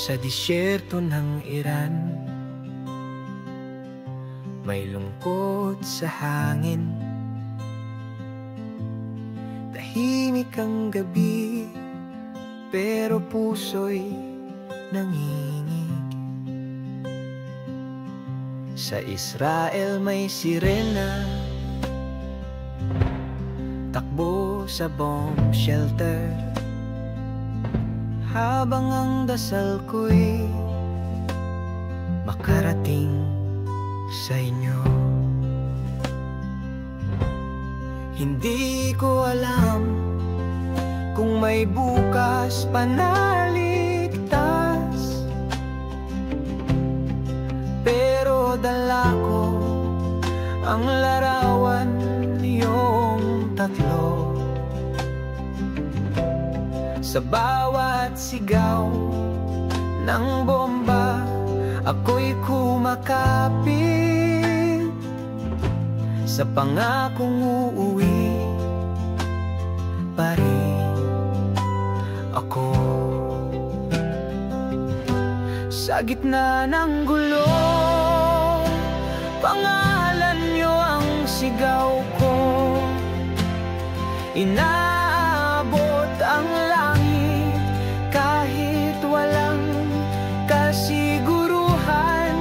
Sa disyerto ng Iran, may lungkot sa hangin. Tahimik ang gabi, pero puso'y nanginginig. Sa Israel may sirena, takbo sa bomb shelter. Habang ang dasal ko'y makarating sa inyo. Hindi ko alam kung may bukas pa na ligtas, pero dala ko ang larawan niyong tatlo. Sa bawat sigaw ng bomba, ako'y kumakapit sa pangakong uuwi pa rin ako. Sa gitna ng gulo, pangalan niyo ang sigaw ko. Inaabot ang langit kahit walang kasiguruhan.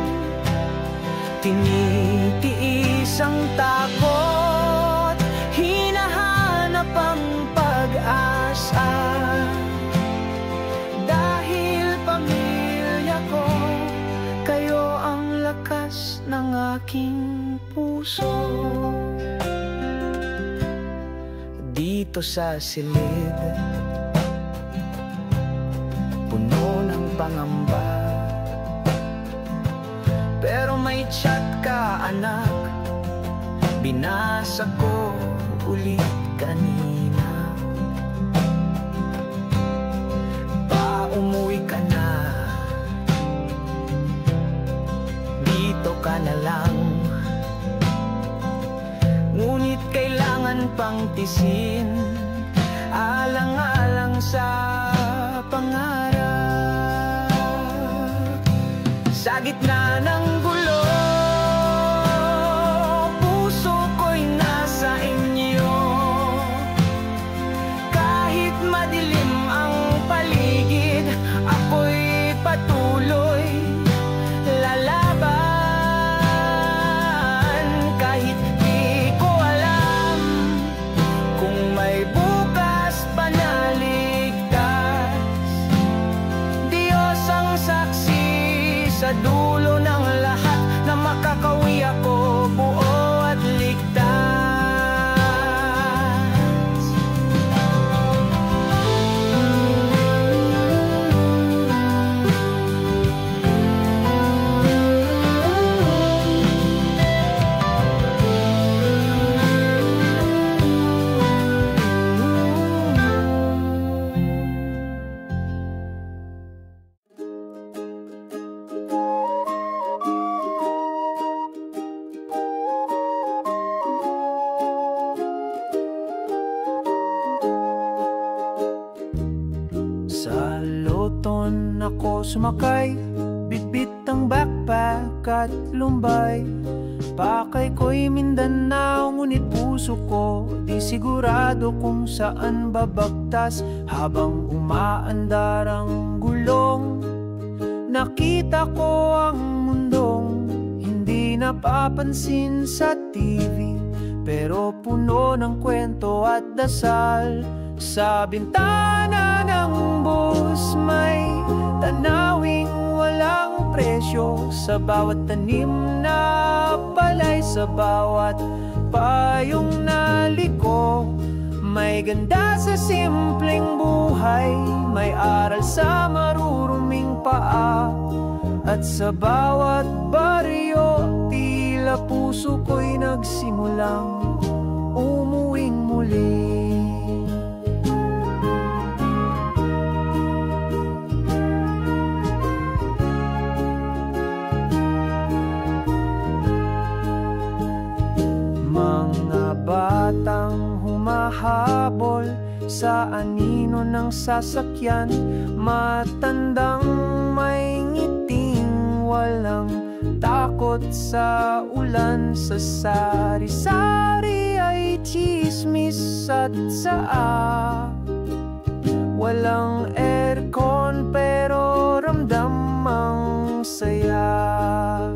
Tinitiis ang takot, hinahanap ang pag-asa. Dahil pamilya ko, kayo ang lakas ng aking puso. Dito sa silid, puno ng pangamba, pero may chat ka, anak. Binasa ko ulit kanina. Umuwi ka na, dito ka na lang. Ngunit kailangan pang tisin, alang-alang sa pangarap. Sa gitna ng gulo, puso ko'y nasa inyo. Kahit madilim ang paligid, ako'y patuloy lalaban. Kahit di ko alam kung may bukas pa na ligtas, Diyos ang saksi sa dulo ng lahat na makakauwi ako buo at ligtas. Sa loton ako sumakay, bitbit ang backpack at lumbay. Pakay ko'y Mindanao, ngunit puso ko di sigurado kung saan babagtas. Habang umaandar ang gulong, nakita ko ang mundong hindi napapansin sa TV, pero puno ng kwento at dasal. Sa bintana ng bus may tanawing walang presyo. Sa bawat tanim na palay, sa bawat payong naliko, may ganda sa simpleng buhay, may aral sa maruruming paa. At sa bawat baryo, tila puso ko'y nagsimulang umuwing muli. Batang humahabol sa anino ng sasakyan, matandang may ngiting walang takot sa ulan. Sa sari-sari ay chismis at saa. Walang aircon pero ramdam ang saya.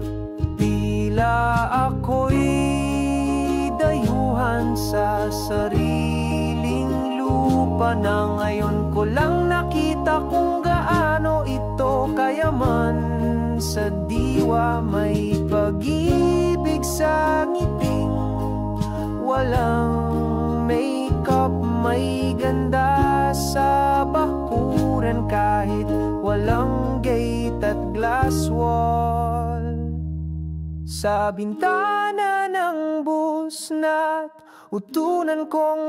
Tila ako'y dayuhan sa sariling lupa na ngayon ko lang nakita kung gaano ito kayaman. Sa diwa may pag-ibig sa ngiting walang makeup, may ganda sa bakuran kahit walang gate at glass wall. Sa bintana ng bus na't utunan kong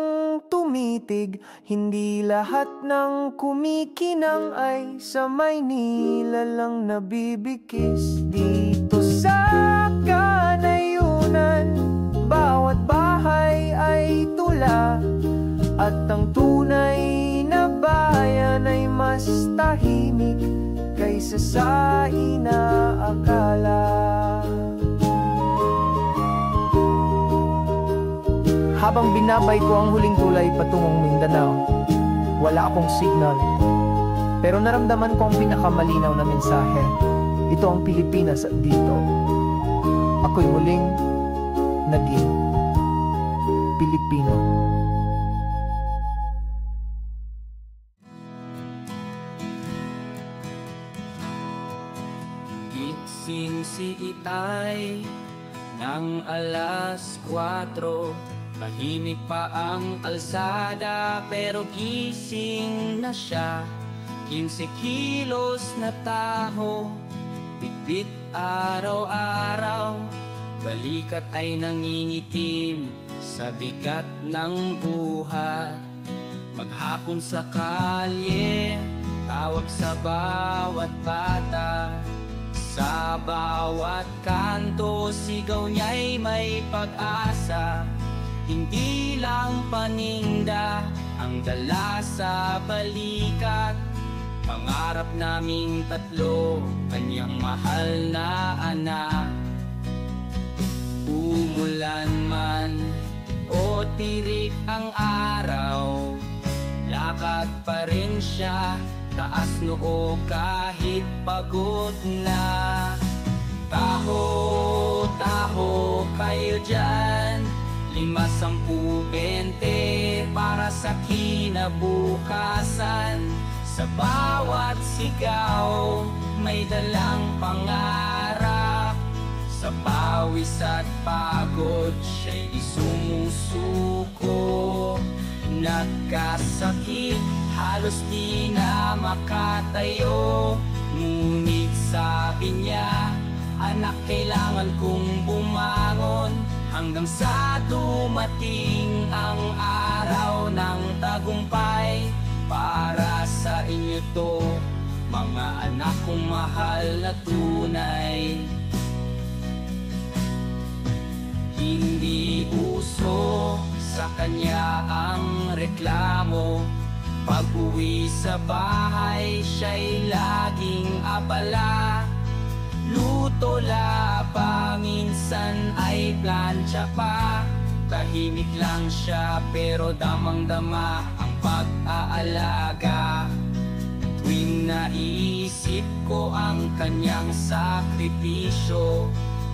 tumitig. Hindi lahat ng kumikinang ay sa Maynila lang nabibigkis. Dito sa kanayunan, bawat bahay ay tula, at ang tunay na bayan ay mas tahimik kaysa sa inaakala. Habang binabay ko ang huling tulay patungong Mindanao, wala akong signal, pero naramdaman ko ang pinakamalinaw na mensahe. Ito ang Pilipinas at dito ako'y muling naging Pilipino. Gising si Itay ng alas 4. Tahimik pa ang kalsada pero gising na siya. 15 kilos na taho, bitbit araw-araw. Balikat ay nangingitim sa bigat ng buhay. Maghapon sa kalye, tawag sa bawat bata. Sa bawat kanto, sigaw niya'y may pag-asa. Hindi lang paninda ang dala sa balikat. Pangarap naming tatlo, kanyang mahal na anak. Umulan man o tirik ang araw, lakad pa rin siya, taas noo kahit pagod na. Taho, taho kayo dyan, 5, 10, 20 para sa kinabukasan. Sa bawat sigaw may dalang pangarap. Sa pawis at pagod siya'y sumusuko. Nagkasakit, halos di na makatayo. Ngunit sabi niya, anak, kailangan kong bumangon. Hanggang sa dumating ang araw ng tagumpay. Para sa inyo to, mga anak kong mahal na tunay. Hindi uso sa kanya ang reklamo. Pag-uwi sa bahay, siya'y laging abala. Luto la pa, minsan ay plancha pa. Tahimik lang siya pero damang-dama ang pag-aalaga. Tuwing naiisip ko ang kanyang sakripisyo,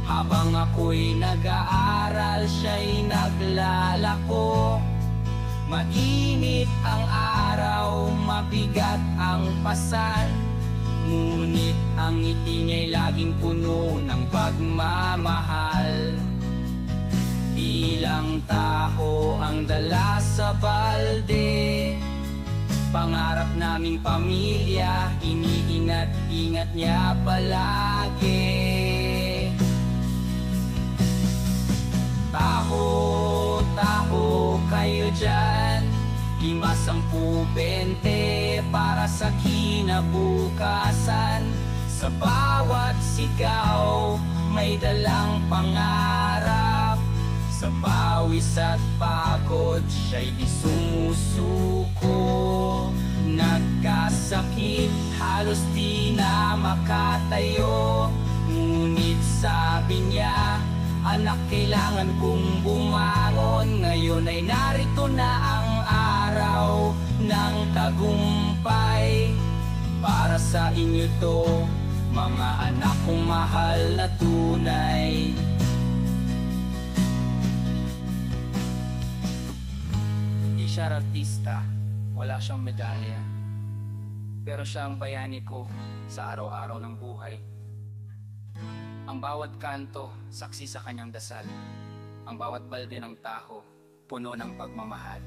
habang ako'y nag-aaral, siya'y naglalako. Mainit ang araw, mabigat ang pasan, ngunit ang ngiti niya'y laging puno ng pagmamahal. Ilang taho ang dala sa balde, pangarap naming pamilya, iniingat-ingat niya palagi. Taho, taho kayo dyan, 5, 10, 20 para sa kinabukasan. Sa bawat sigaw may dalang pangarap. Sa pawis at pagod siya'y sumusuko. sakit, halos di na makatayo. Ngunit sabi niya, anak, kailangan kong bumangon. Ngayon ay narito na ang araw ng tagumpay. Para sa inyo to, mga anak kong mahal na tunay. Hindi siya artista, wala siyang medalya, pero siya ang bayani ko sa araw-araw ng buhay. Ang bawat kanto, saksi sa kanyang dasal. Ang bawat balde ng taho, puno ng pagmamahal.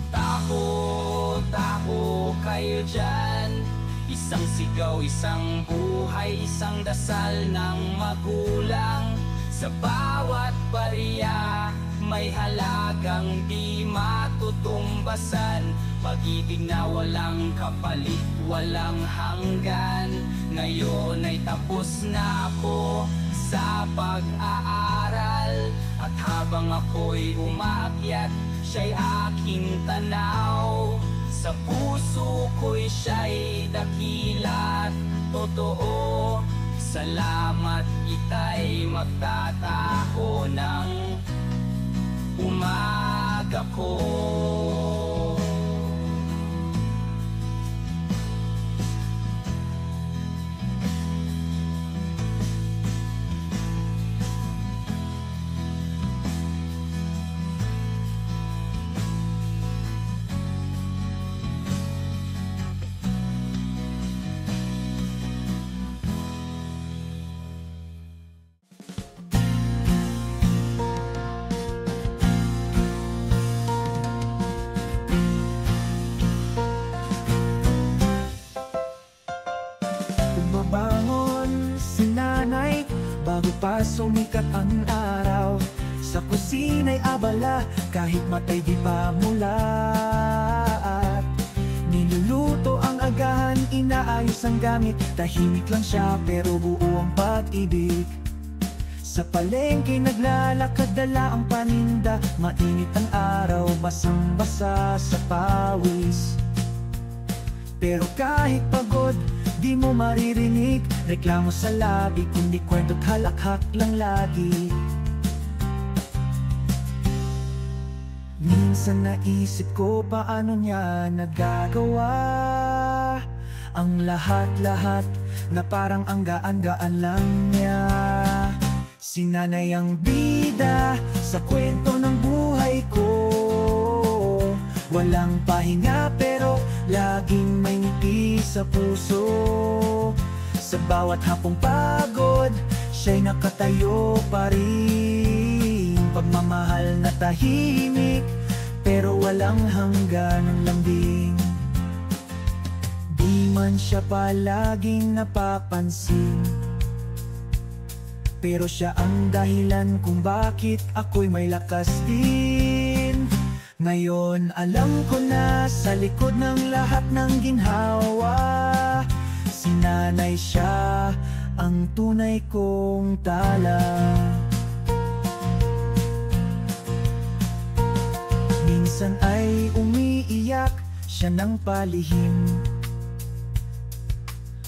Taho, taho kayo dyan. Isang sigaw, isang buhay, isang dasal ng magulang. Sa bawat barya, may halagang di matutumbasan. Pag-ibig na walang kapalit, walang hanggan. Ngayon ay tapos na ako sa pag-aaral. At habang ako'y umaakyat, siya'y aking tanaw. Sa puso ko'y siya'y dakila't totoo. Salamat, ita'y magtataho ng umaga ko. Bumabangon si nanay bago pa sumikat ang araw. Sa kusina'y abala kahit matay di pa mulat. Niluluto ang agahan, inaayos ang gamit. Tahimik lang siya pero buo ang pag-ibig. Sa palengke naglalakad, dala ang paninda. Mainit ang araw, basang-basa sa pawis. Pero kahit pagod, di mo maririnig reklamo sa labi, kundi kwento't halakhak lang lagi. Minsan naisip ko paano niya nagagawa ang lahat-lahat na parang ang gaan-gaan lang niya. Si nanay ang bida sa kwento ng buhay ko. Walang pahinga pero laging may ngiti sa puso. Sa bawat hapong pagod, siya'y nakatayo pa rin. Pagmamahal na tahimik, pero walang hanggan ng lambing. Di man siya palaging napapansin, pero siya ang dahilan kung bakit ako'y may lakas din. Ngayon alam ko na sa likod ng lahat ng ginhawa, si nanay siya ang tunay kong tala. Minsan ay umiiyak siya ng palihim.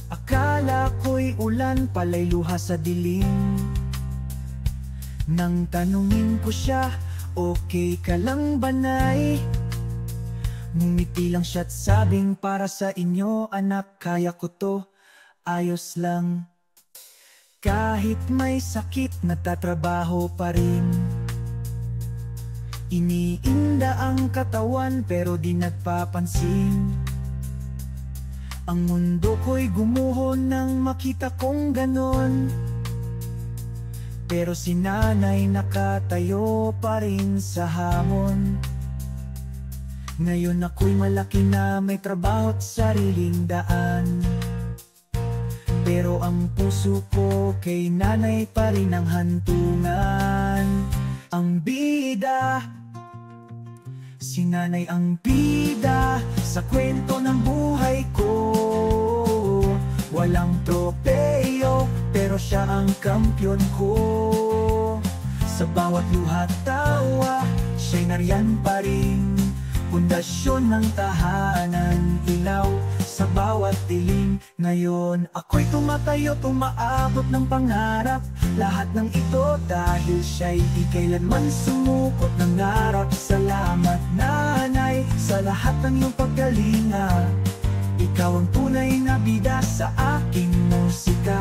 Akala ko'y ulan, pala'y luha sa dilim. Nang tanungin ko siya, okay ka lang ba, nay? Ngumiti lang siya't sabing, para sa inyo anak, kaya ko to, ayos lang. Kahit may sakit, natatrabaho pa rin. Iniinda ang katawan pero di nagpapansin. Ang mundo ko'y gumuho nang makita kong ganon. Pero si nanay nakatayo pa rin sa hamon. Ngayon ako'y malaki na, may trabaho't sariling daan. Pero ang puso ko kay nanay pa rin ang hantungan. Ang bida, si nanay ang bida sa kwento ng buhay ko. Walang tropeyo, pero siya ang kampyon ko. Sa bawat luha't tawa, siya'y nariyan pa rin. Pundasyon ng tahanan, bawat dilim. Ngayon ako'y tumatayo, tumaabot ng pangarap. Lahat ng ito dahil siya'y di kailanman sumukot ng ngarap. Salamat nanay sa lahat ng iyong paggalinga. Ikaw ang tunay na bida sa aking musika.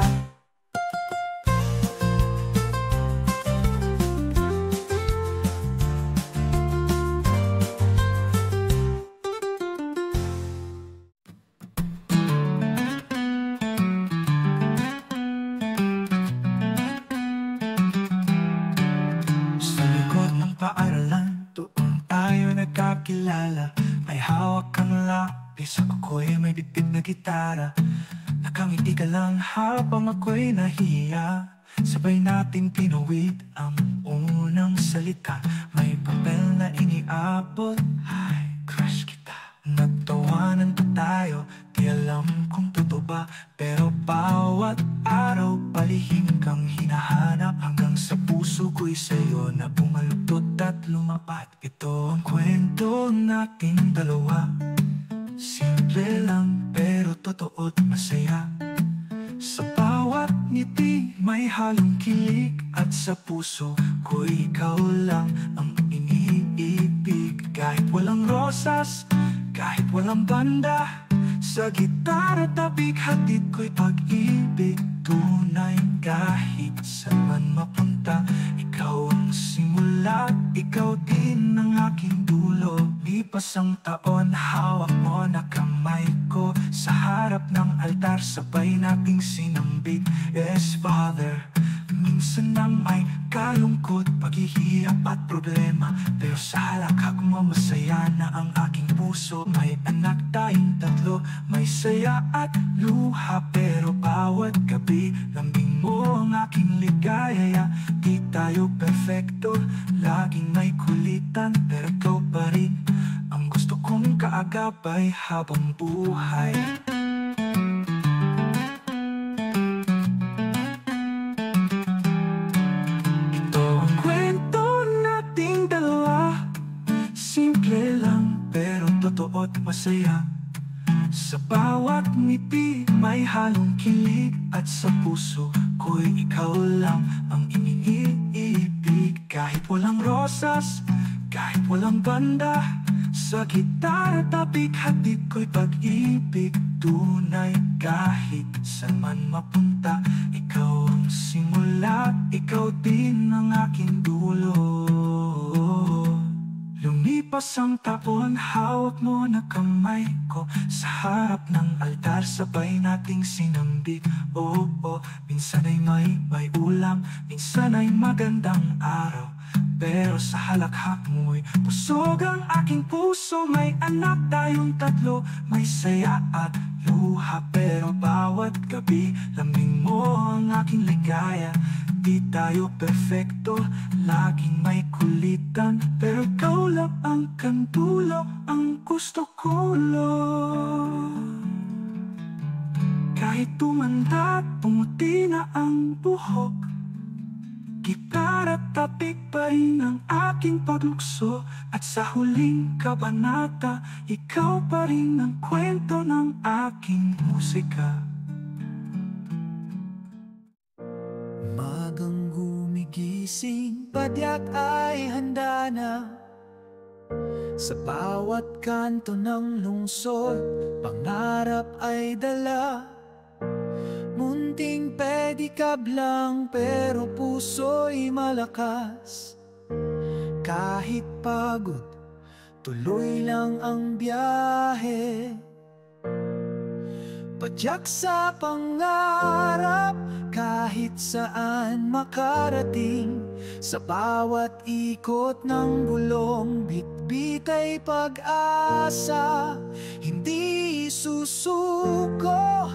Nagkakilala, may hawak kang lapis, ako'y may bitbit na gitara. Nakangiti ka lang habang ako'y nahiya. Sabay natin pinuwid ang unang salita. May papel na iniabot, ay crush kita. Nagtawanan pa tayo, di alam kung totoo ba, pero bawat araw palihim kang hinahanap. Hanggang sa puso ko'y sa'yo na bumaluktot at lumapat. Ito ang kwento nating dalawa, simple lang pero totoo't masaya. Sa bawat ngiti may halong kilig, at sa puso ko'y ikaw lang ang iniibig. Kahit walang rosas, kahit walang banda, sa gitara tabig hatid ko'y pag-ibig. Tunay kahit saan man mapunta, ikaw ang simula, ikaw din ang aking dulo. Lipas ang taon, hawak mo na kamay ko. Sa harap ng altar, sabay nating sinambit. Yes, Father. Minsan na may kalungkot, paghihirap at problema, pero sa halakhak mo masaya na ang aking puso. May anak tayong tatlo, may saya at luha, pero bawat gabi lambing mo ang aking ligaya. Di tayo perfecto, laging may kulitan, pero ikaw pa rin ang gusto kong kaagapay habang buhay. Totoo't masaya. Sa bawat ngiti may halong kilig, at sa puso ko'y ikaw lang ang iniibig. Kahit walang rosas, kahit walang banda, sa gitara tabig hatid ko'y pag-ibig. Tunay kahit saan man mapunta, ikaw ang simula, ikaw din ang aking dulo. Lumipas ang taon, hawak mo na kamay ko. Sa harap ng altar, sabay nating sinambit. Oo, minsan ay may ulam, minsan ay magandang araw, pero sa halakhak mo'y pusog ang aking puso. May anak tayong tatlo, may saya at luha, pero bawat gabi lambing mo ang aking ligaya. Di tayo perfecto, laging may kulitan, pero ikaw lang ang kandulo, ang gusto ko lang. Kahit tumanda at pumuti na ang buhok, gitara tapik pa rin ang aking paglukso. At sa huling kabanata, ikaw pa rin ang kwento ng aking musika. Magang gumigising, padyak ay handa na. Sa bawat kanto ng lungsod, pangarap ay dala. Munting pedicab lang, pero puso'y malakas. Kahit pagod, tuloy lang ang biyahe. Padyak sa pangarap, kahit saan makarating. Sa bawat ikot ng bulong, bitbit ay pag-asa. Hindi susuko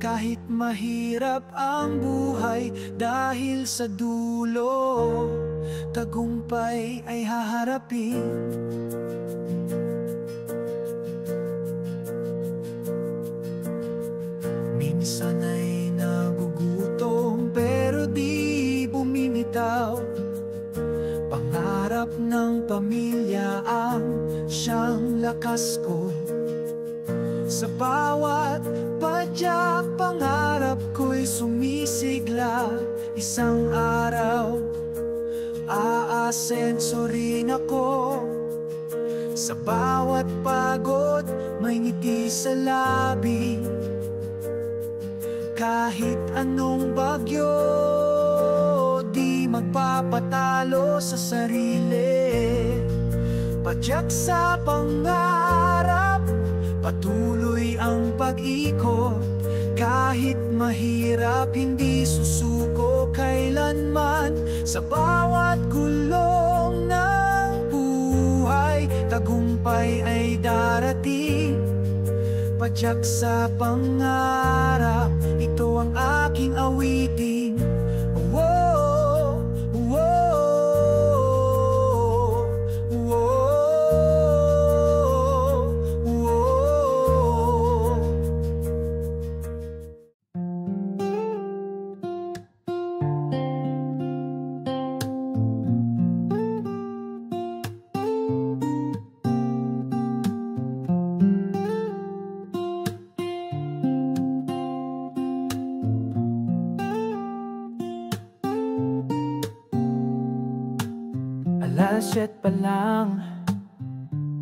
kahit mahirap ang buhay, dahil sa dulo tagumpay ay haharapin. Minsan ay nagugutom, pero di bumimitaw. Pangarap ng pamilya ang siyang lakas ko. Sa bawat padyak, pangarap ko'y sumisigla. Isang araw, aasenso rin ako. Sa bawat pagod, may ngiti sa labi. Kahit anong bagyo, di magpapatalo sa sarili. Padyak sa pangarap, patuloy ang pag-ikot. Kahit mahirap, hindi susuko kailanman. Sa bawat gulong ng buhay, tagumpay ay darating. Padyak sa pangarap, ito ang aking awitin. Whoa, whoa, whoa, whoa. Alas 7 pa lang,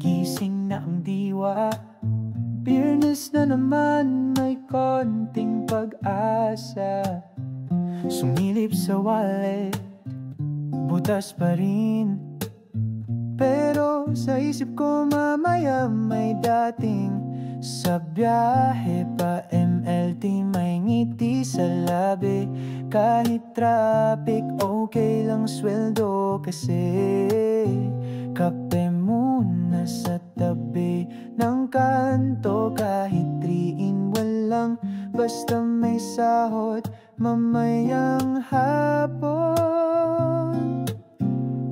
gising na ang diwa. Biyernes na naman, may konting pag-asa. Sumilip sa wallet, butas pa rin. Pero sa isip ko mamaya may dating. Sa biyahe pa MLT, may ngiti sa labi. Kahit traffic, okay lang sweldo kasi kape muna sa tabi ng kanto. Kahit 3-in-1 lang, basta may sahod mamayang hapon.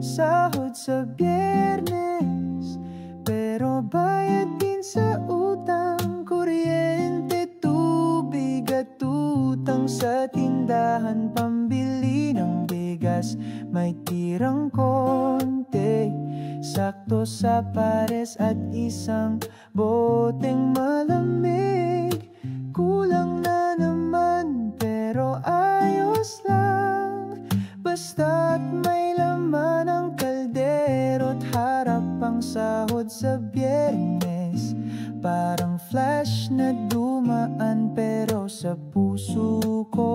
Sahod sa Biyernes, pero bayad din sa utang. Kuryente, tubig at utang sa tindahan. Pambili ng bigas, may tirang konti. Sakto sa pares at isang boteng malamig. Kulang na naman pero ayos lang, basta't may laman ang kaldero't harap ang sahod sa Biyernes. Parang flash na dumaan pero sa puso ko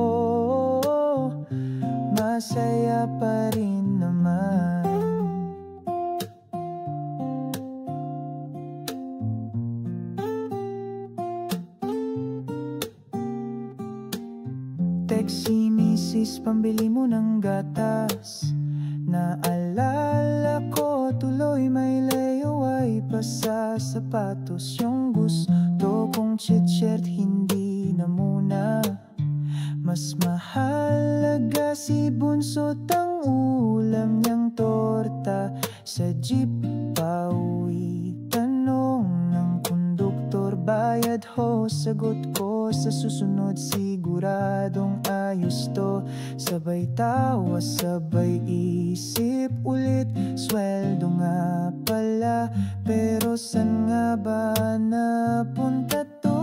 masaya pa rin naman. Text si misis, pambili mo ng gatas. Naalala ko tuloy may layaway pa sa sapatos. Yung gusto kong chit-shirt, hindi na muna. Mas mahalaga si Bunso't ang ulam niyang torta. Sa jeep pauwi, tanong ng konduktor, bayad ho, sagot ko. Sa susunod siguradong ayos to. Sabay tawa, sabay isip ulit, sweldo nga pala, pero san nga ba napunta to?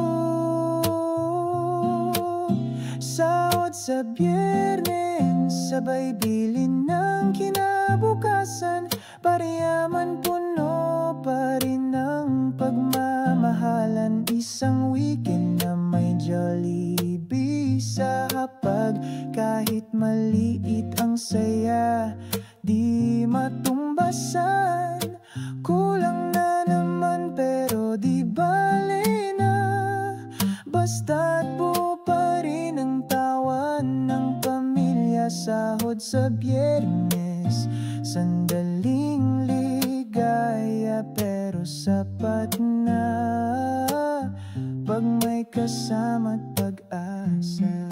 Sahod sa Biyernes, sabay bilin ng kinabukasan. Pareyaman puno pa rin ang pagmamahalan. Isang weekend na may Jollibee sa hapag. Kahit maliit ang saya, di matumbasan. Kulang na naman pero di bale na, basta't buo pa rin ang tawan ng pamilya. Sahod sa Biyernes, sandaling ligaya pero sapat na pag may kasama't pag-asa.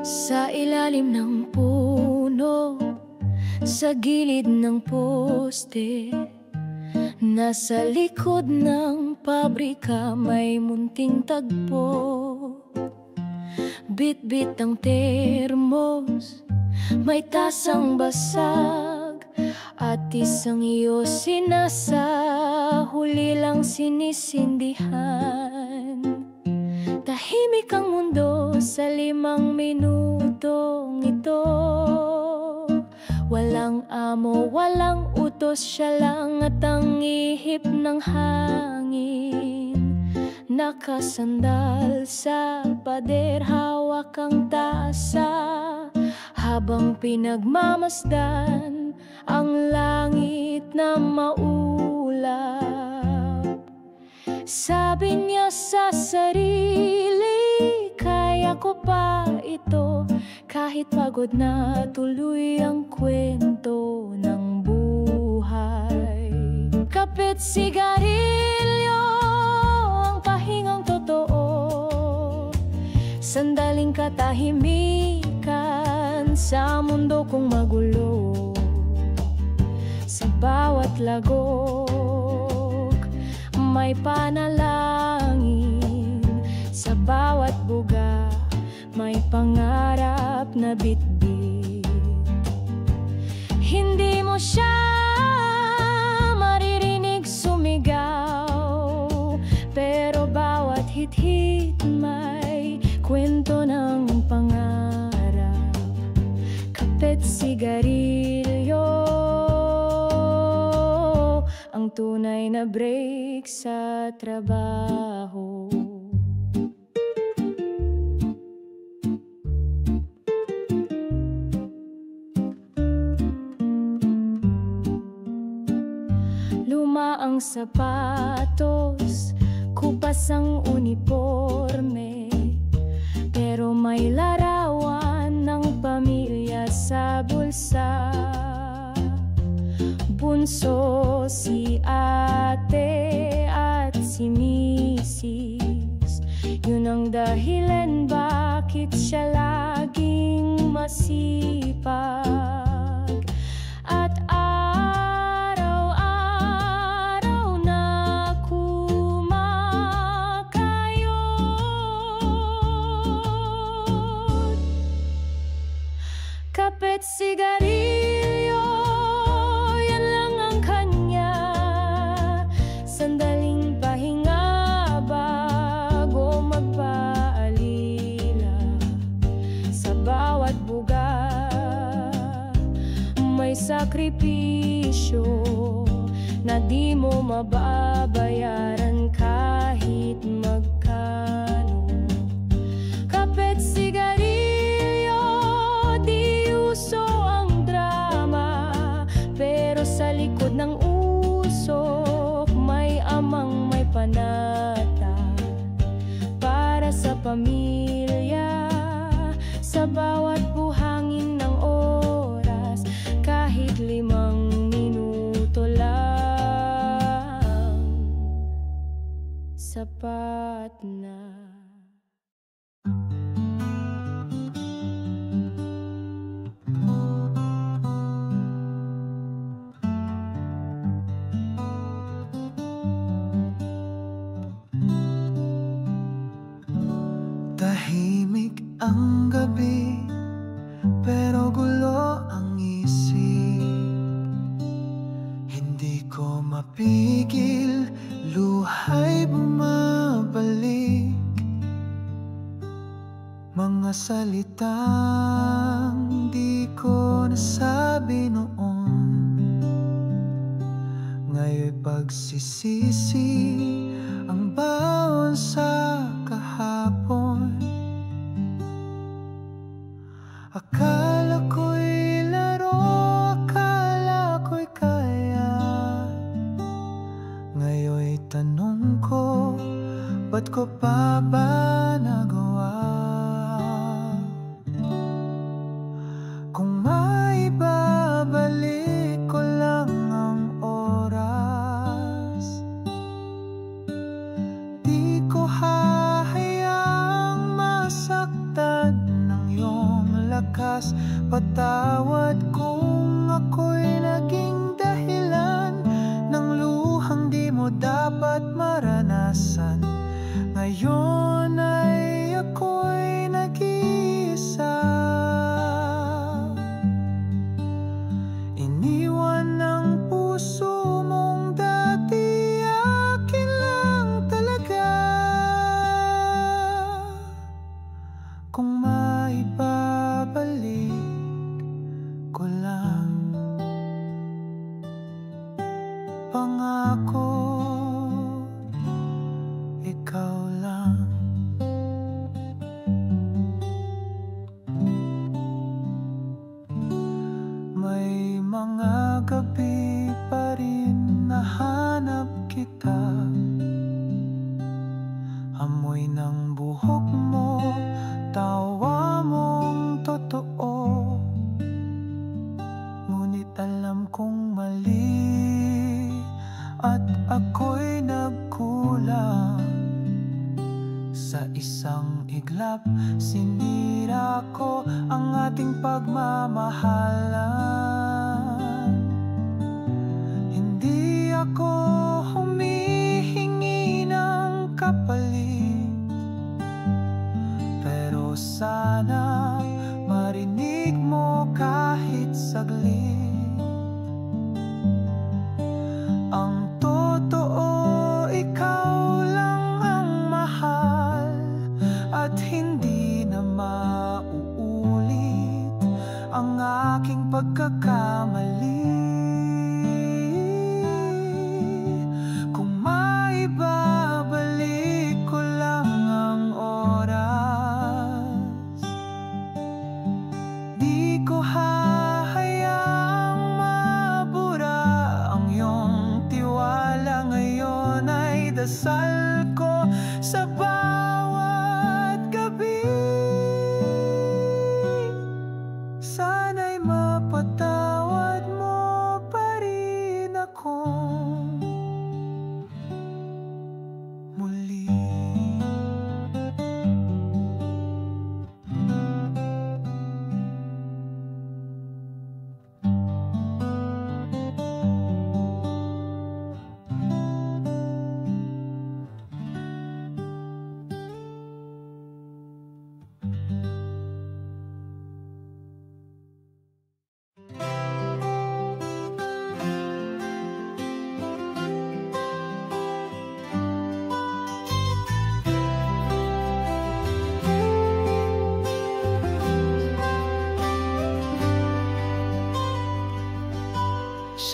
Sa ilalim ng puno, sa Sa gilid ng poste, nasa likod ng pabrika, may munting tagpo. Bit-bit ang termos, may tasang basag, at isang iyo sinasa, huli lang sinisindihan. Tahimik ang mundo sa 5 minutong ito. Walang amo, walang utos, siya lang at ang ihip ng hangin. Nakasandal sa pader, hawak ang tasa, habang pinagmamasdan ang langit na maulap. Sabi niya sa sarili, kaya ko pa ito, kahit pagod na tuloy ang kwento ng buhay. Kapit sigarilyo ang pahingang totoo, sandaling katahimikan sa mundo kong magulo. Sa bawat lagok may panalangin, sa bawat buga may pangarap na bitbit. Hindi mo siya maririnig sumigaw, pero bawat hit-hit may kwento ng pangarap. Kapit sigarilyo ang tunay na break sa trabaho. Luma ang sapatos, kupas ang uniforme, pero may larawan ng pamilya sa bulsa. Bunso si ate at si misis, yun ang dahilan bakit siya laging masipag. At araw-araw na kumakayod. Kapit sigarilyo, yan lang ang kanya. Sandaling pahinga bago magpaalila. Sa bawat buga may sakripisyo na di mo mababayaran kahit magkano. Kapit sigarilyo, di uso ang drama, pero sa likod ng usok may amang may panata para sa pamilya. Sa bawat buhangin ng oras, kahit 5 minuto lang, sapat na. Tahimik ang gabi, pero gulo ang isip. Hindi ko mapigil, luha'y bumabalik. Mga salitang di ko nasabi noon, ngayon'y pagsisisi ang baon sa kahapon. Akala ko'y laro, akala ko'y kaya. Ngayon'y tanong ko, ba't ko pa ba nagawa? Kung maibabalik ko lang ang oras, di ko hahayaang masaktan ng iyong lakas. Patawad kung ako'y pangako, ikaw lang. May mga gabi pa rin nahanap kita, amoy ng buhok mo, tawa mong totoo. Ngunit alam kong mali at ako'y nagkulang. Sa isang iglap, sinira ko ang ating pagmamahalan. Hindi ako humihingi ng kapalit, pero sana marinig mo kahit saglit. Ang totoo, ikaw lang ang mahal, at hindi na mauulit ang aking pagkakamali. Kung maibabalik ko lang ang oras, di ko hahayaang mabura ang iyong tiwala. Ngayon ay dasal ko sa bawat gabi. Sana'y mapatawad mo pa rin akong muli.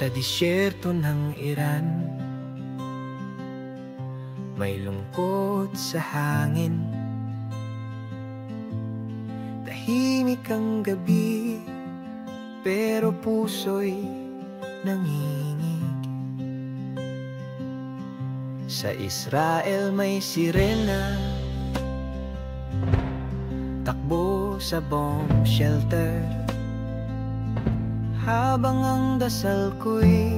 Sa disyerto ng Iran, may lungkot sa hangin. Tahimik ang gabi, pero puso'y nanginginig. Sa Israel may sirena, takbo sa bomb shelter. Habang ang dasal ko'y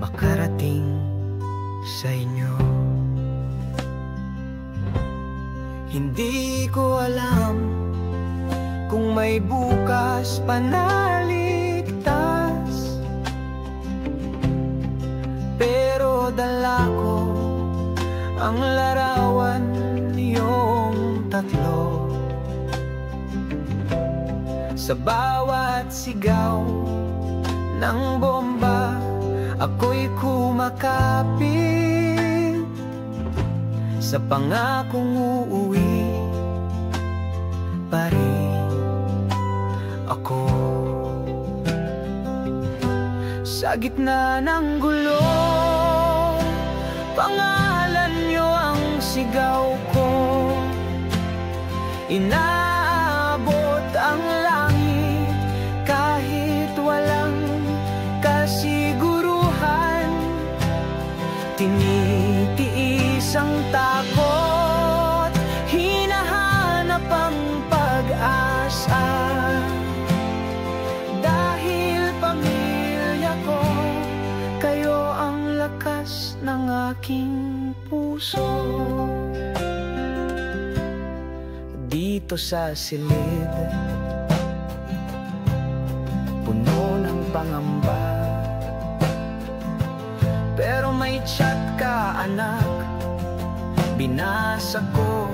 makarating sa inyo. Hindi ko alam kung may bukas pa na ligtas, pero dala ko ang larawan niyong tatlo. Sa bawat sigaw ng bomba, ako'y kumakapit sa pangakong uuwi pa rin ako. Sa gitna ng gulo, pangalan niyo ang sigaw ko. Inaabot ang langit kahit walang kasiguruhan. Tinitiis ang takot, hinahanap ang pag-asa. Dahil pamilya ko, kayo ang lakas ng aking puso. Dito sa silid, puno ng pangamba, pero may chat ka, anak. Binasa ko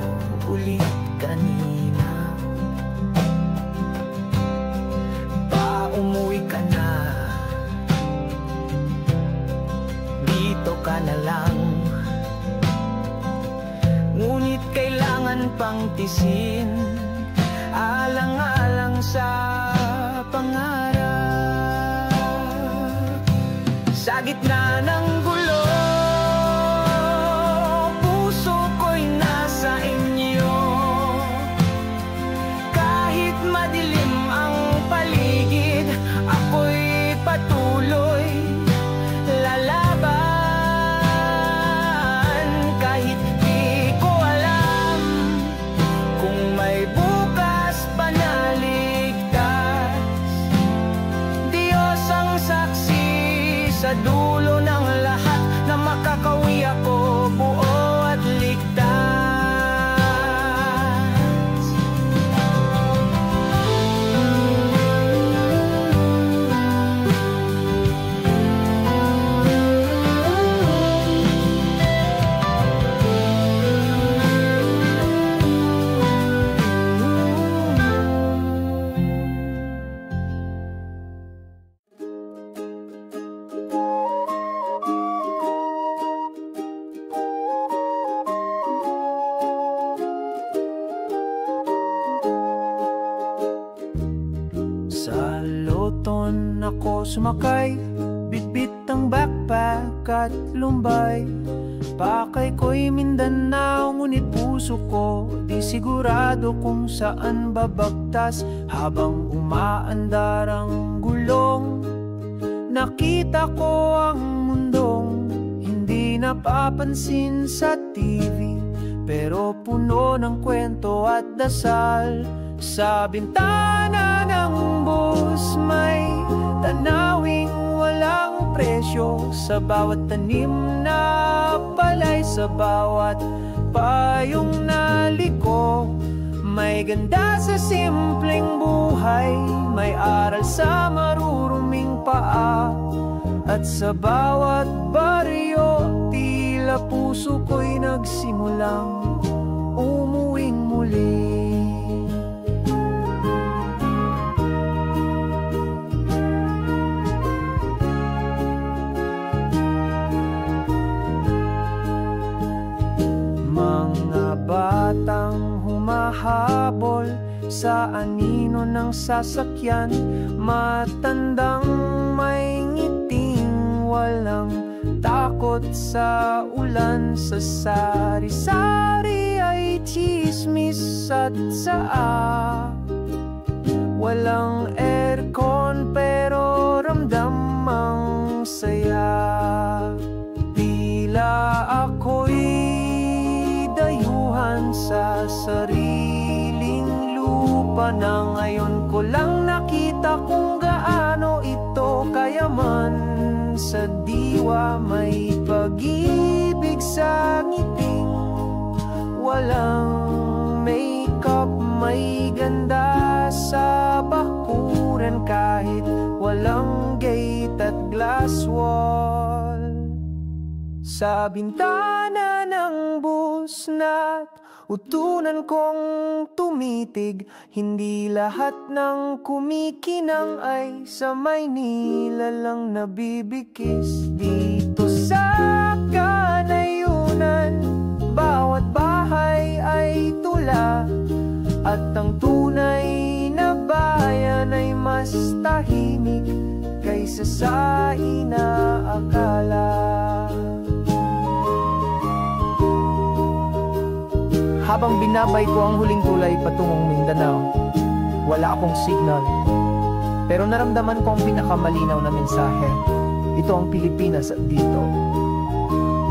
ulit kanina. Umuwi ka na, dito ka na lang. Ngunit kailangan pang tisin, alang-alang sa pangarap. Sa Sa gitna ng gulo, puso ko'y nasa inyo. Kahit madilim ang paligid, ako'y patuloy lalaban. Kahit di ko alam kung may bukas pa na ligtas, Diyos ang saksi sa dulo ng lahat na makakauwi ako buo at ligtas. Sa loton ako sumakay, bitbit ang backpack at lumbay. Pakay ko'y Mindanao, ngunit puso ko di sigurado kung saan babagtas. Habang umaandar ang gulong, nakita ko ang mundong hindi napapansin sa TV, pero puno ng kwento at dasal. Sa bintana ng bus may tanawing walang presyo. Sa bawat tanim na palay, sa bawat payong naliko, may ganda sa simpleng buhay, may aral sa maruruming paa. At sa bawat baryo, tila puso ko'y nagsimulang umuwing muli. Batang humahabol sa anino ng sasakyan, matandang may ngiting walang takot sa ulan. Sa sari-sari ay chismis at saa, walang aircon pero ramdam ang saya. Tila ako'y dayuhan sa sariling lupa na ngayon ko lang nakita kung gaano ito kayaman. Sa diwa may pag-ibig sa ngiting, walang makeup, may ganda sa bakuran kahit walang gate at glass wall. Sa bintana ng bus na't utunan kong tumitig, hindi lahat ng kumikinang ay sa Maynila lang nabibikis. Dito sa kanayunan, bawat bahay ay tula, at ang tunay na bayan ay mas tahimik kaysa sa inaakala. Habang binabay ko ang huling tulay patungong Mindanao, wala akong signal, pero naramdaman ko ang pinakamalinaw na mensahe. Ito ang Pilipinas at dito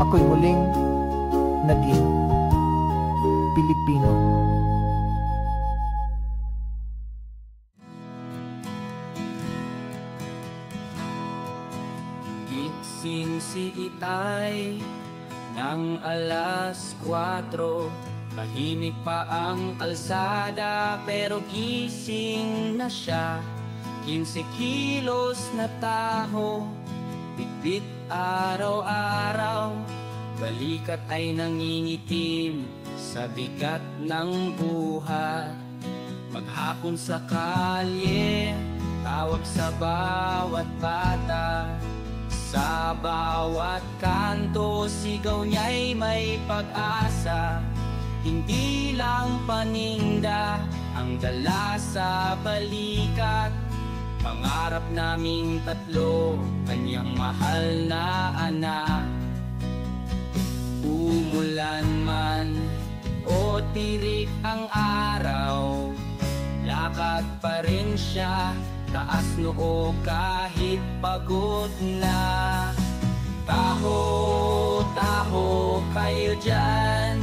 ako'y muling naging Pilipino. Gising si Itay ng alas 4, tahimik pa ang kalsada pero gising na siya. 15 kilos na taho, bitbit araw-araw, balikat ay nangingitim sa bigat ng buhay. Maghapon sa kalye, tawag sa bawat bata, sa bawat kanto sigaw niya'y may pag-asa. Hindi lang paninda ang dala sa balikat, Pangarap naming tatlo, kanyang mahal na anak. Umulan man o tirik ang araw, lakad pa rin siya, taas noo kahit pagod na. Taho, taho kayo dyan,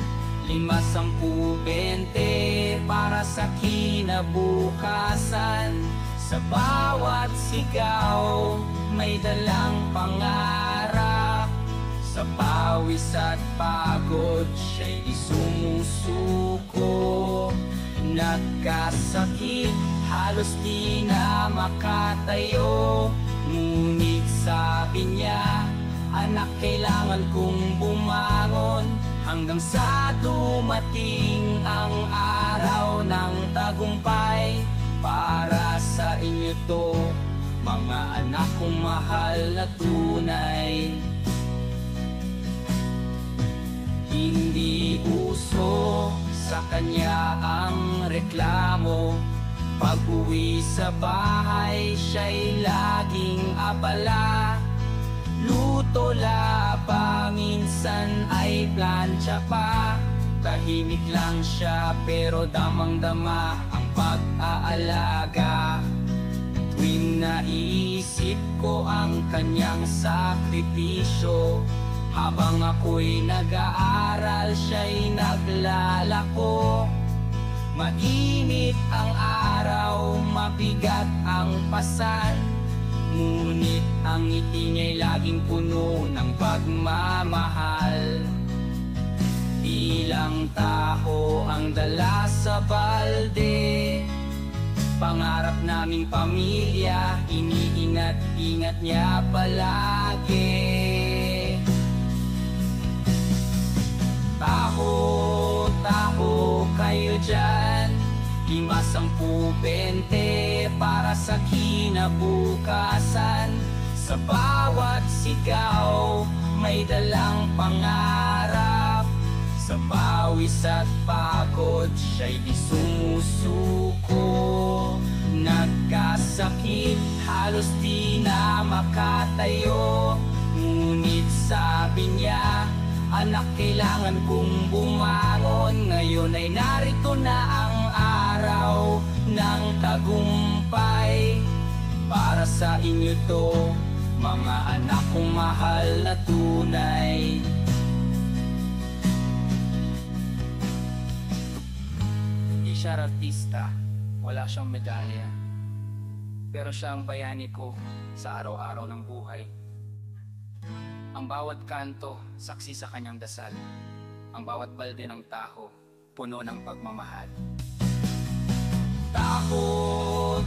5, 10, 20 para sa kinabukasan. Sa bawat sigaw, may dalang pangarap. Sa pawis at pagod, siya'y sumusuko. Nagkasakit, halos di na makatayo. Ngunit sabi niya, anak, kailangan kong bumangon. Hanggang sa dumating ang araw ng tagumpay. Para sa inyo to, mga anak kong mahal na tunay. Hindi uso sa kanya ang reklamo. Pag-uwi sa bahay, siya'y laging abala. Luto la pa, minsan ay plancha pa. Tahimik lang siya pero damang-dama ang pag-aalaga. Tuwing naiisip ko ang kanyang sakripisyo, habang ako'y nag-aaral, siya'y naglalako. Mainit ang araw, mabigat ang pasan, ngunit ang ngiti niya'y laging puno ng pagmamahal. Ilang taho ang dala sa balde, pangarap naming pamilya, iniingat-ingat niya palagi. Taho, taho kayo dyan, 5, 10, 20 para sa kinabukasan. Sa bawat sigaw, may dalang pangarap. Sa pawis at pagod, siya'y sumusuko. Nagkasakit, halos di na makatayo. Ngunit sabi niya, anak, kailangan kong bumangon. Ngayon ay narito na ang araw ng tagumpay. Para sa inyo to, mga anak kong mahal na tunay. Siya artista, wala siyang medalya, pero siya ang bayani ko sa araw-araw ng buhay. Ang bawat kanto, saksi sa kanyang dasal. Ang bawat balde ng taho, puno ng pagmamahal. Taho,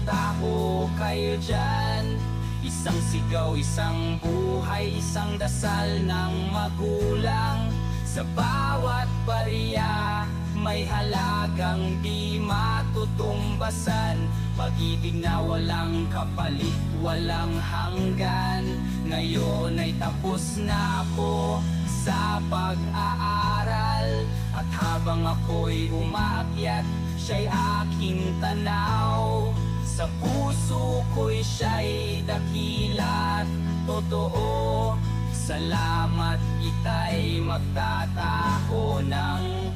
taho kayo dyan, isang sigaw, isang buhay, isang dasal ng magulang. Sa bawat barya, may halagang di matutumbasan. Pag-ibig na walang kapalit, walang hanggan. Ngayon ay tapos na ako sa pag-aaral, at habang ako'y umaakyat, siya'y aking tanaw. Sa puso ko'y siya'y dakila't totoo. Salamat, ika'y magtataho ng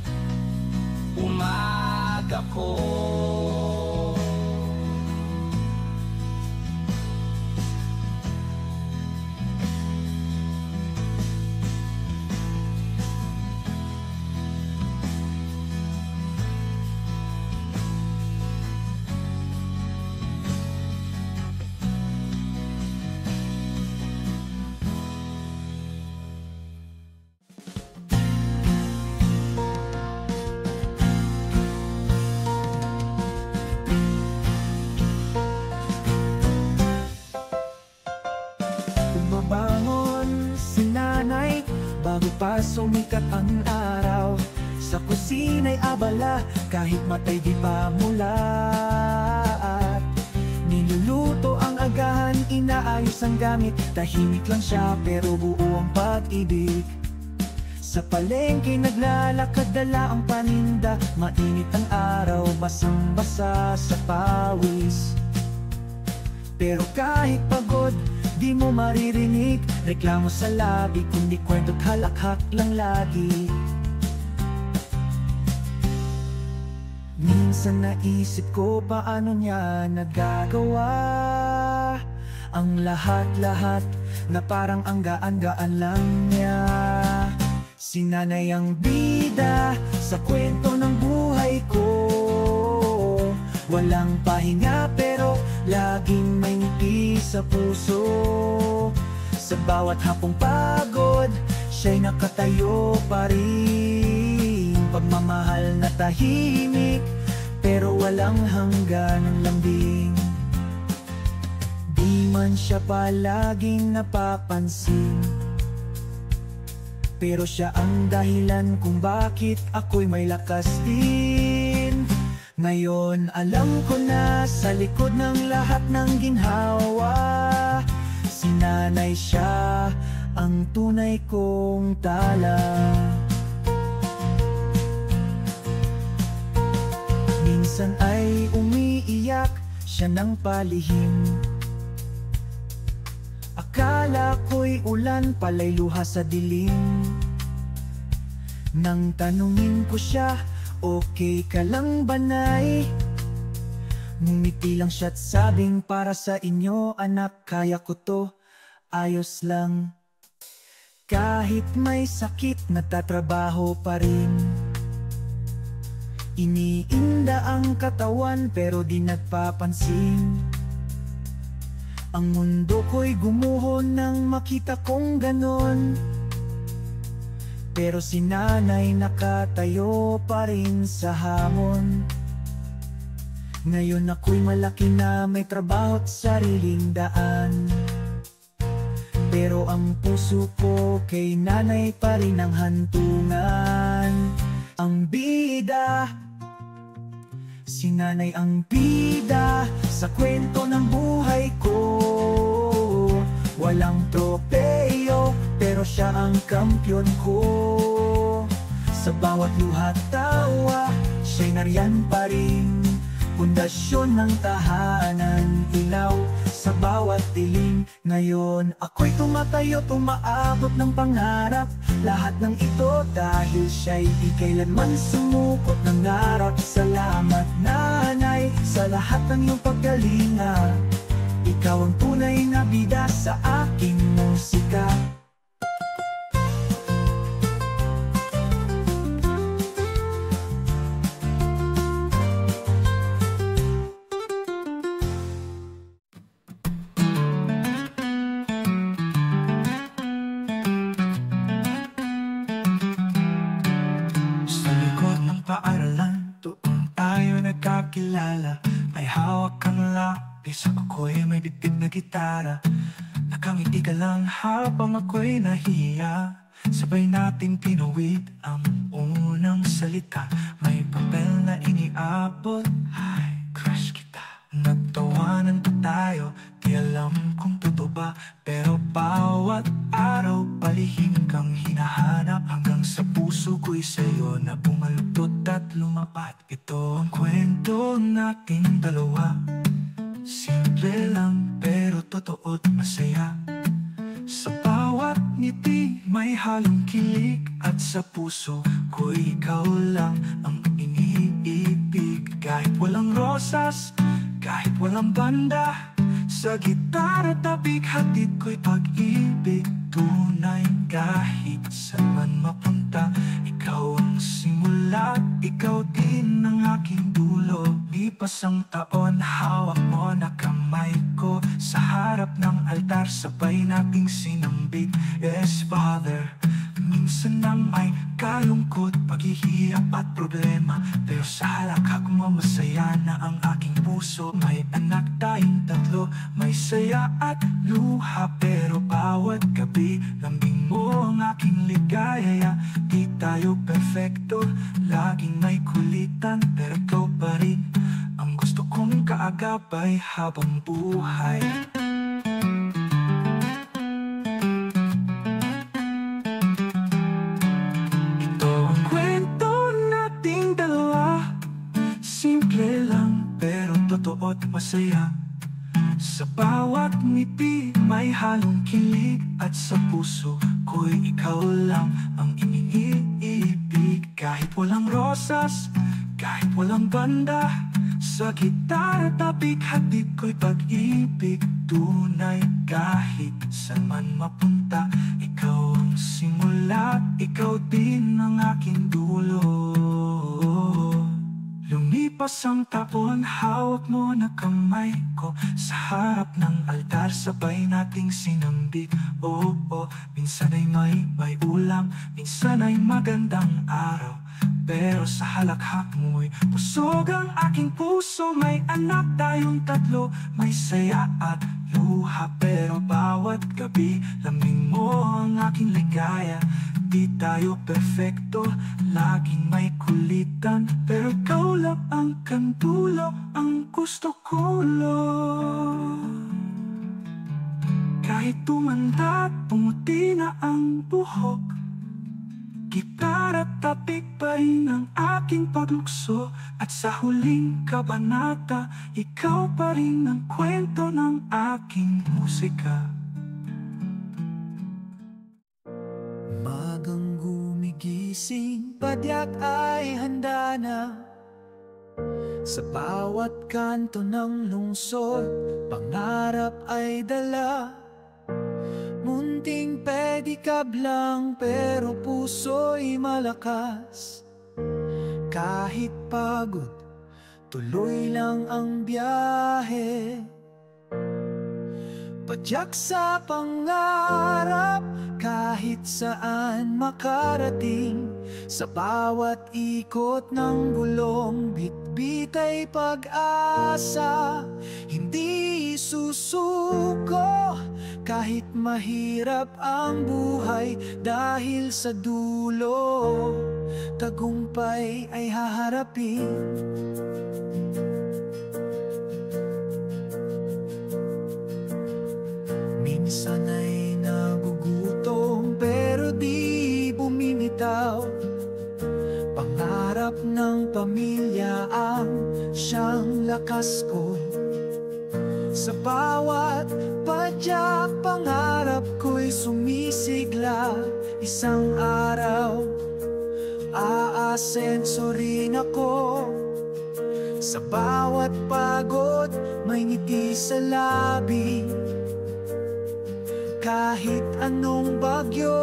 umaga ko. Bago pa sumikat ang araw, sa kusina'y abala, kahit matay di pa mulat. Niluluto ang agahan, inaayos ang gamit, tahimik lang siya pero buo ang pag-ibig. Sa palengke naglalakad, dala ang paninda, mainit ang araw, basang-basa sa pawis. Pero kahit pagod, di mo maririnig reklamo sa labi, kundi kwento't halakhak lang lagi. Minsan naisip ko paano niya nagagawa ang lahat-lahat na parang ang gaan-gaan lang niya. Si nanay ang bida sa kwento ng buhay ko, walang pahinga pero laging may ngiti sa puso. Sa bawat hapong pagod, siya'y nakatayo pa rin. Pagmamahal na tahimik, pero walang hanggan ng lambing. Di man siya palaging napapansin, pero siya ang dahilan kung bakit ako'y may lakas din. Ngayon alam ko na sa likod ng lahat ng ginhawa, si nanay siya ang tunay kong tala. Minsan ay umiiyak siya ng palihim, akala ko'y ulan pala'y luha sa dilim. Nang tanungin ko siya, okay ka lang ba nay? Ngumiti lang siya't sabing, para sa inyo anak, kaya ko to, ayos lang. Kahit may sakit, natatrabaho pa rin. Iniinda ang katawan pero di nagpapansin. Ang mundo ko'y gumuho nang makita kong ganon, pero si nanay nakatayo pa rin sa hamon. Ngayon ako'y malaki na, may trabaho't sariling daan, pero ang puso ko kay nanay pa rin ang hantungan. Ang bida, si nanay ang bida sa kwento ng buhay ko. Walang tropeyo, pero siya ang kampiyon ko. Sa bawat luha't tawa, siya'y nariyan pa rin. Pundasyon ng tahanan, ilaw sa bawat dilim. Ngayon ako'y tumatayo, tumaabot ng pangarap. Lahat ng ito dahil siya'y di kailanman sumukot ng narap. Salamat nanay sa lahat ng iyong paggalinga. Ikaw ang tunay na bida sa aking musika. Paaralan, doon tayo nagkakilala. May hawak kang lapis, ako'y may bitbit na gitara. Nakangiti ka lang habang ako'y nahiya. Sabay natin pinuwid ang unang salita. May papel na iniabot, ay, crush kita. Nagtawanan pa tayo, di alam kung totoo ba, pero bawat araw palihim kang hinahanap. Hanggang sa puso ko'y sa'yo na bumaluktot at lumapat. Ito ang kwento nating dalawa, simple lang pero totoo't masaya. Sa bawat ngiti may halong kilig, at sa puso ko'y ikaw lang ang iniibig. Kahit walang rosas, kahit walang banda, sa gitara tabig hatid ko'y pag-ibig. Tunay kahit saan man mapunta, ikaw ang simula, ikaw din ang aking dulo. Lipas ang taon, hawak mo na kamay ko. Sa harap ng altar, sabay nating sinambit. Yes, Father. Minsan na may kalungkot, paghihirap at problema, pero sa halakhak mo masaya na ang aking puso. May anak tayong tatlo, may saya at luha, pero bawat gabi lambing mo ang aking ligaya. Di tayo perfecto, laging may kulitan, pero ikaw pa rin ang gusto kong kaagapay habang buhay. Totoo at masaya. Sa Sa bawat ngiti may halong kilig, at sa puso ko'y ikaw lang ang iniibig. Kahit walang rosas, kahit walang banda, sa gitara tapik hatid ko'y pag-ibig. Tunay kahit saan man mapunta, ikaw ang simula, ikaw din ang aking dulo. Lumipas ang taon, hawak mo na kamay ko sa harap ng altar, sabay nating sinambit. Oo, minsan ay may ulam, minsan ay magandang araw, pero sa halakhak mo'y busog ang aking puso. May anak tayong tatlo, may saya at luha, pero bawat gabi lamig mo ang aking ligaya. Di tayo perfecto, laging may kulitan, pero ikaw lang ang kandulo, ang gusto ko lang. Kahit tumanda at pumuti na ang buhok, gitara tapik pa rin ang aking paglukso, at sa huling kabanata, ikaw pa rin ang kwento ng aking musika. Magang gumigising, padyak ay handa na. Sa bawat kanto ng lungsod, pangarap ay dala. Munting pedicab lang, pero puso'y malakas. Kahit pagod, tuloy lang ang biyahe. Padyak sa pangarap, kahit saan makarating. Sa bawat ikot ng gulong, bitbit ay pag-asa. Hindi susuko kahit mahirap ang buhay, dahil sa dulo tagumpay ay haharapin. Minsan ay nagugutom, pero di bumimitaw. Pangarap ng pamilya ang siyang lakas ko. Sa bawat padyak, pangarap ko'y sumisigla. Isang araw, aasenso rin ako. Sa bawat pagod, may ngiti sa labi. Kahit anong bagyo,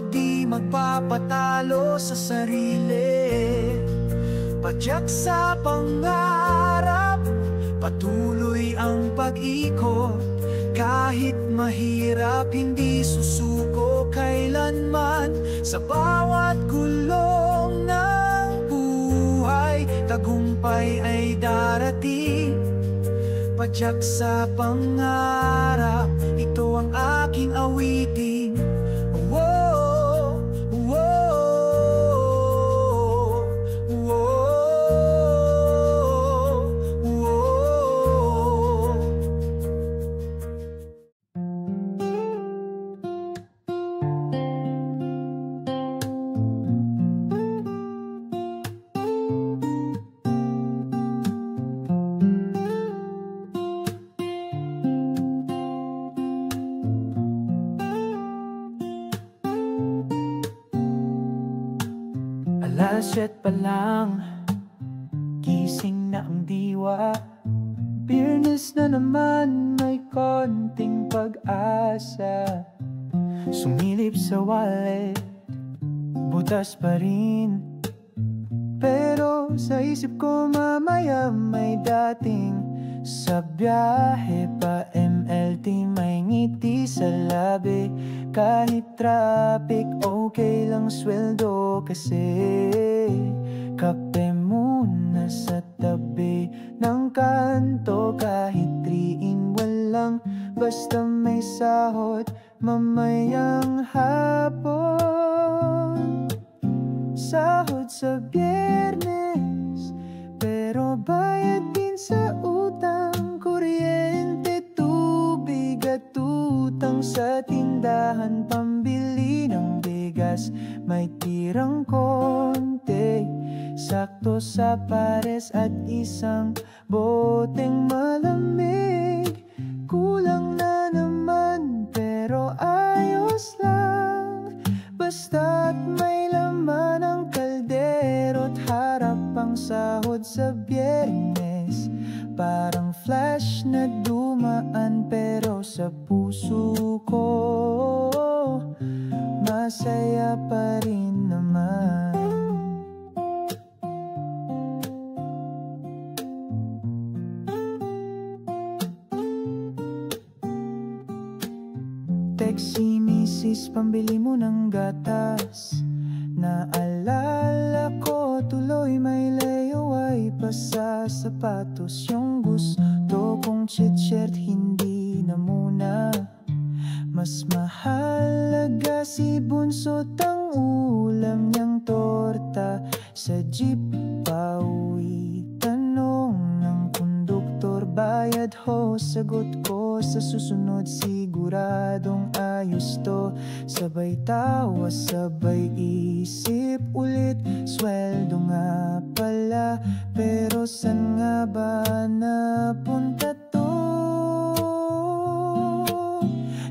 di magpapatalo sa sarili. Padyak sa pangarap, patuloy ang pag-ikot. Kahit mahirap, hindi susuko kailanman. Sa bawat gulong ng buhay, tagumpay ay darating. Padyak sa pangarap, ito ang aking awitin. Whoa, whoa, whoa, whoa. Alas-7 pa lang, gising na ang diwa. Biyernes na naman, may konting pag-asa. Sumilip sa wallet, butas pa rin. Pero sa isip ko mamaya may dating. Sa biyahe pa MLT, may ngiti sa labi. Kahit traffic, okay lang sweldo. Kasi kape muna sa tabi ng kanto. Kahit 3-in-1 lang, basta may sahod mamayang hapon. Sahod sa Biyernes, pero bayad din sa utang. Kuryente, tubig at utang sa tindahan, pambili ng bigas. bigas, may tirang konti, sakto sa pares at isang boteng malamig. Kulang na naman pero ayos lang, basta't may laman ang kaldero't harap ang sahod sa Biyernes. Parang flash na dumaan pero sa puso ko masaya pa rin naman. Text si misis, pambili mo ng gatas. Naalala ko tuloy may layaway pa sa sapatos. Yung gusto kong chit-shirt hindi na muna. Mas mahalaga si Bunso't ang ulam niyang torta. Sa jeep pauwi, tanong ng konduktor, bayad ho, sagot ko. Sa susunod siguradong ayos to. Sabay tawa, sabay isip ulit, sweldo nga pala, pero san nga ba napunta to?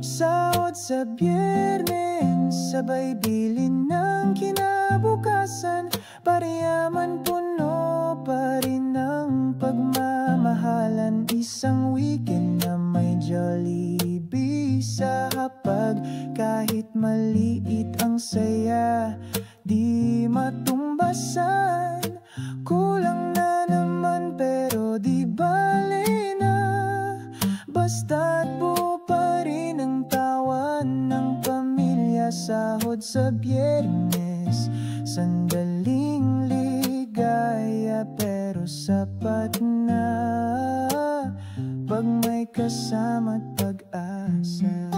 Sahod sa Biyernes, sabay bilin ng kinabukasan. Pariyaman puno pa rin ang pagmamahalan. Isang weekend na may Jollibee sa hapag. Kahit maliit ang saya, di matumbasan. Kulang na naman pero di bale na, basta't buo pa rin ang tawan ng pamilya. Sahod sa Biyernes, sandaling ligaya pero sapat na pag may kasama't pag-asa.